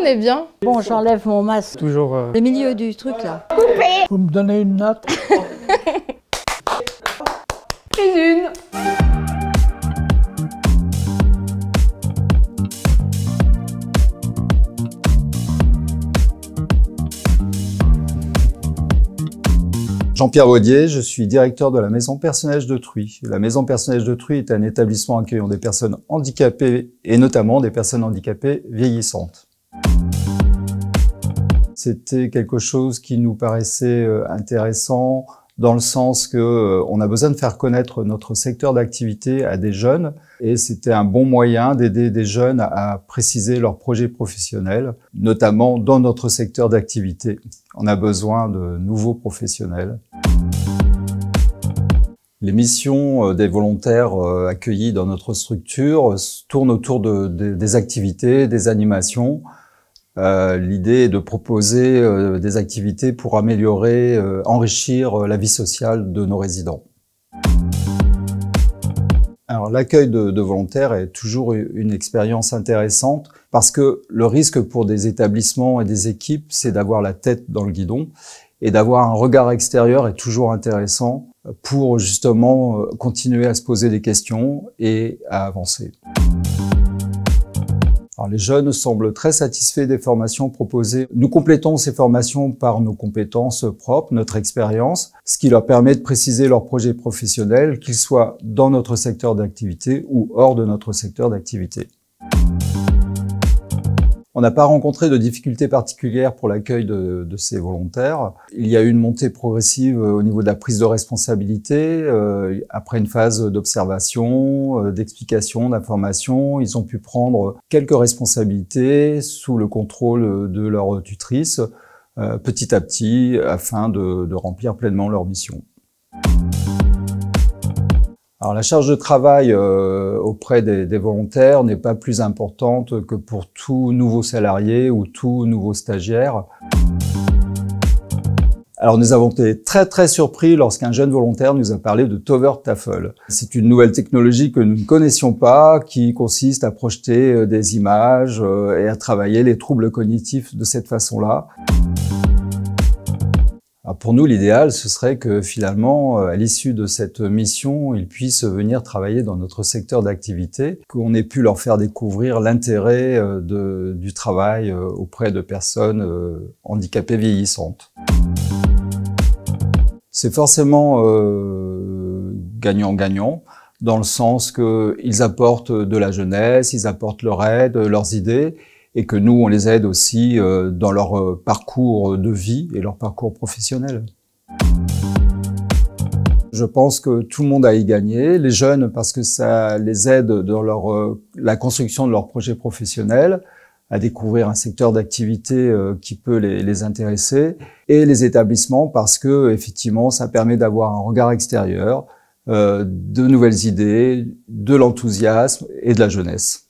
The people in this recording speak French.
on est bien. Bon, j'enlève mon masque. Toujours Le milieu du truc, là. Vous me donnez une note? Prise une. Jean-Pierre Vaudier, je suis directeur de la Maison Personnage de Truy. La Maison Personnage de Truy est un établissement accueillant des personnes handicapées et notamment des personnes handicapées vieillissantes. C'était quelque chose qui nous paraissait intéressant dans le sens que on a besoin de faire connaître notre secteur d'activité à des jeunes et c'était un bon moyen d'aider des jeunes à préciser leurs projets professionnels, notamment dans notre secteur d'activité. On a besoin de nouveaux professionnels. Les missions des volontaires accueillis dans notre structure tournent autour des activités, des animations. L'idée est de proposer des activités pour améliorer, enrichir la vie sociale de nos résidents. Alors l'accueil de volontaires est toujours une expérience intéressante parce que le risque pour des établissements et des équipes, c'est d'avoir la tête dans le guidon et d'avoir un regard extérieur est toujours intéressant pour justement continuer à se poser des questions et à avancer. Alors, les jeunes semblent très satisfaits des formations proposées. Nous complétons ces formations par nos compétences propres, notre expérience, ce qui leur permet de préciser leurs projets professionnels, qu'ils soient dans notre secteur d'activité ou hors de notre secteur d'activité. On n'a pas rencontré de difficultés particulières pour l'accueil de ces volontaires. Il y a eu une montée progressive au niveau de la prise de responsabilité. Après une phase d'observation, d'explication, d'information, ils ont pu prendre quelques responsabilités sous le contrôle de leur tutrice, petit à petit, afin de remplir pleinement leur mission. Alors la charge de travail auprès des volontaires n'est pas plus importante que pour tout nouveau salarié ou tout nouveau stagiaire. Alors nous avons été très surpris lorsqu'un jeune volontaire nous a parlé de Tover Tafel. C'est une nouvelle technologie que nous ne connaissions pas, qui consiste à projeter des images et à travailler les troubles cognitifs de cette façon-là. Alors pour nous, l'idéal, ce serait que finalement, à l'issue de cette mission, ils puissent venir travailler dans notre secteur d'activité, qu'on ait pu leur faire découvrir l'intérêt du travail auprès de personnes handicapées vieillissantes. C'est forcément gagnant-gagnant, dans le sens qu'ils apportent de la jeunesse, ils apportent leur aide, leurs idées, et que nous, on les aide aussi dans leur parcours de vie et leur parcours professionnel. Je pense que tout le monde a y gagné, les jeunes parce que ça les aide dans la construction de leur projet professionnel, à découvrir un secteur d'activité qui peut les intéresser, et les établissements parce que effectivement, ça permet d'avoir un regard extérieur, de nouvelles idées, de l'enthousiasme et de la jeunesse.